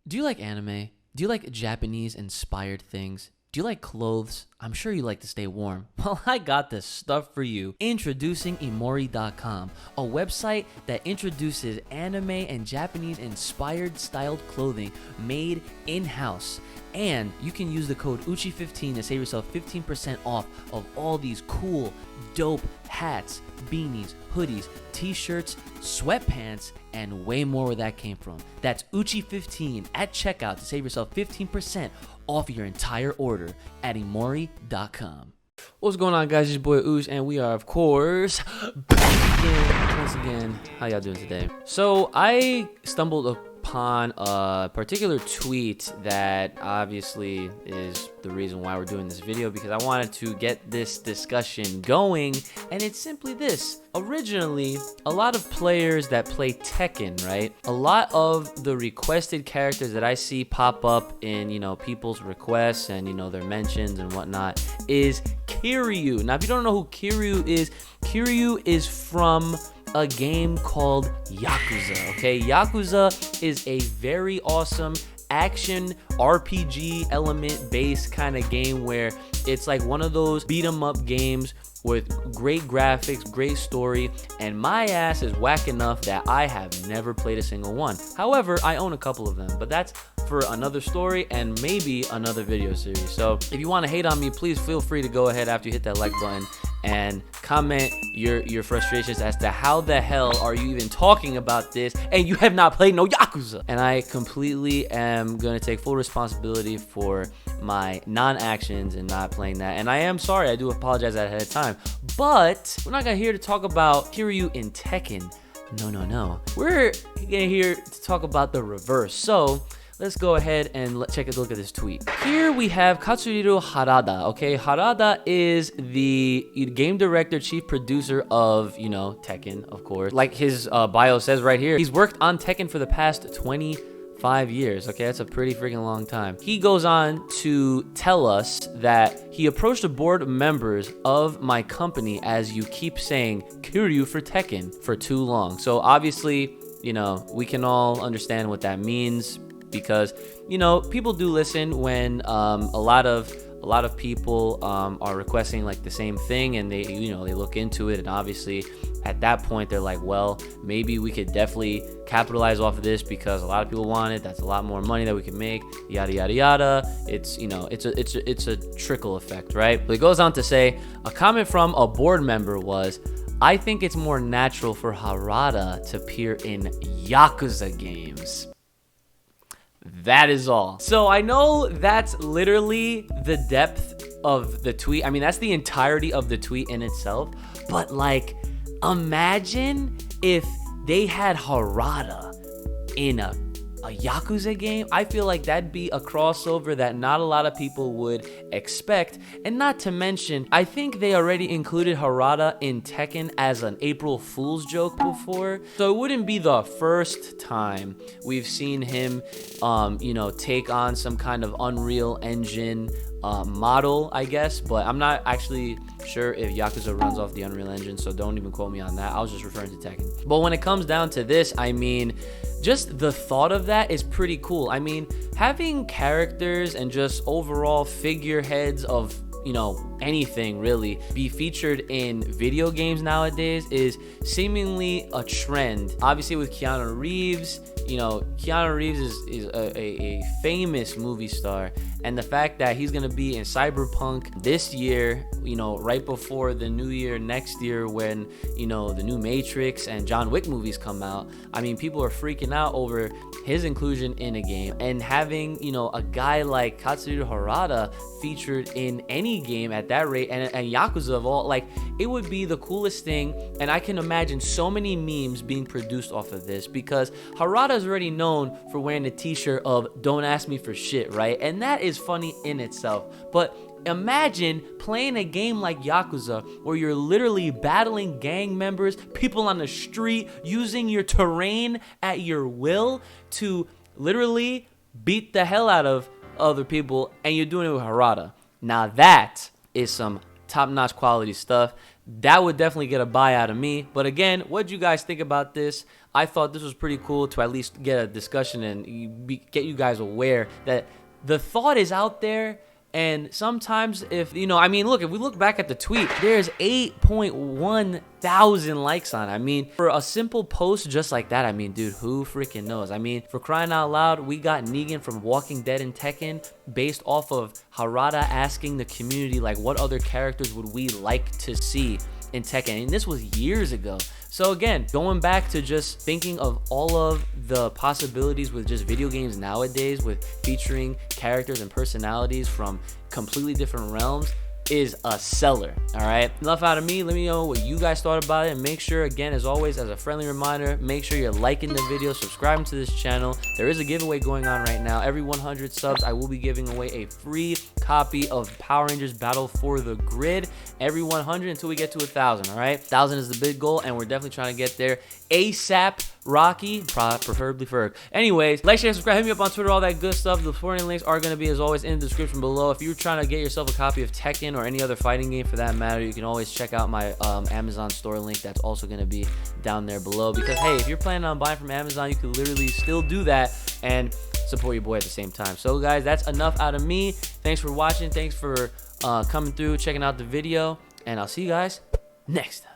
Do you like anime? Do you like Japanese inspired things? Do you like clothes? I'm sure you like to stay warm. Well, I got this stuff for you. Introducing Imori.com, a website that introduces anime and Japanese inspired styled clothing made in-house. And you can use the code UCHI15 to save yourself 15% off of all these cool, dope hats, beanies, hoodies, t-shirts, sweatpants, and way more where that came from. That's UCHI15 at checkout to save yourself 15% off your entire order at Imori.com. What's going on, guys? It's your boy Uch, and we are, of course, back again, once again. How y'all doing today? So I stumbled upon a particular tweet that obviously is the reason why we're doing this video, because I wanted to get this discussion going, and it's simply this. Originally, a lot of players that play Tekken, right? A lot of the requested characters that I see pop up in, people's requests and, their mentions and whatnot is Kiryu. Now, if you don't know who Kiryu is from a game called YAKUZA, okay? YAKUZA is a very awesome action RPG element based kind of game where it's like one of those beat 'em up games with great graphics, great story, and my ass is whack enough that I have never played a single one. However, I own a couple of them, but that's for another story and maybe another video series. So if you want to hate on me, please feel free to go ahead after you hit that like button and comment your frustrations as to how the hell are you even talking about this and you have not played no Yakuza. And I completely am going to take full responsibility for my non-actions and not playing that. And I am sorry, I do apologize ahead of time. But we're not here to talk about Kiryu in Tekken. No. We're here to talk about the reverse. So let's go ahead and take a look at this tweet. Here we have Katsuhiro Harada, okay? Harada is the game director, chief producer of, Tekken, of course. Like his bio says right here, he's worked on Tekken for the past 25 years, okay? That's a pretty freaking long time. He goes on to tell us that he approached the board members of my company as you keep saying Kiryu for Tekken for too long. So obviously, we can all understand what that means, because people do listen when a lot of people are requesting like the same thing, and they look into it, and obviously at that point they're like, well, maybe we could definitely capitalize off of this because a lot of people want it. That's a lot more money that we can make, yada yada yada. It's it's a trickle effect, right? But it goes on to say, a comment from a board member was, I think it's more natural for Harada to appear in Yakuza games. That is all. So I know that's literally the depth of the tweet. I mean, that's the entirety of the tweet in itself. But like, imagine if they had Harada in a Yakuza game. I feel like that'd be a crossover that not a lot of people would expect. And not to mention, I think they already included Harada in Tekken as an April Fool's joke before. So it wouldn't be the first time we've seen him, take on some kind of Unreal Engine model, I guess. But I'm not actually sure if Yakuza runs off the Unreal Engine, so don't even quote me on that. I was just referring to Tekken. But when it comes down to this, I mean, just the thought of that is pretty cool. I mean, having characters and just overall figureheads of anything really be featured in video games nowadays is seemingly a trend. Obviously with Keanu Reeves, Keanu Reeves is a famous movie star, and the fact that he's gonna be in Cyberpunk this year, right before the new year next year when the new Matrix and John Wick movies come out, I mean, people are freaking out over his inclusion in a game. And having a guy like Katsuhiro Harada featured in any game at that rate, and Yakuza of all, like, it would be the coolest thing. And I can imagine so many memes being produced off of this, because Harada is already known for wearing a t-shirt of "Don't ask me for shit," right? And that is funny in itself. But imagine playing a game like Yakuza where you're literally battling gang members, people on the street, using your terrain at your will to literally beat the hell out of other people, and you're doing it with Harada. Now that is some top-notch quality stuff. That would definitely get a buy out of me. But again, what do you guys think about this? I thought this was pretty cool to at least get a discussion and get you guys aware that the thought is out there. And sometimes if, you know, I mean, look, if we look back at the tweet, there's 8.1 thousand likes on it. I mean, for a simple post just like that, I mean, dude, who freaking knows? I mean, for crying out loud, we got Negan from Walking Dead and Tekken based off of Harada asking the community, like, what other characters would we like to see in Tekken? And this was years ago. So again, going back to just thinking of all of the possibilities with just video games nowadays, with featuring characters and personalities from completely different realms, is a seller. All right, enough out of me. Let me know what you guys thought about it, and make sure, again, as always, as a friendly reminder, make sure you're liking the video, subscribing to this channel. There is a giveaway going on right now. Every 100 subs, I will be giving away a free copy of Power Rangers Battle for the Grid. Every 100 until we get to 1,000. All right, 1,000 is the big goal, and we're definitely trying to get there ASAP. Rocky, preferably Ferg. Anyways, like, share, subscribe, hit me up on Twitter, all that good stuff. The supporting links are going to be, as always, in the description below. If you're trying to get yourself a copy of Tekken or any other fighting game for that matter, you can always check out my Amazon store link. That's also going to be down there below. Because, hey, if you're planning on buying from Amazon, you can literally still do that and support your boy at the same time. So, guys, that's enough out of me. Thanks for watching. Thanks for coming through, checking out the video. And I'll see you guys next time.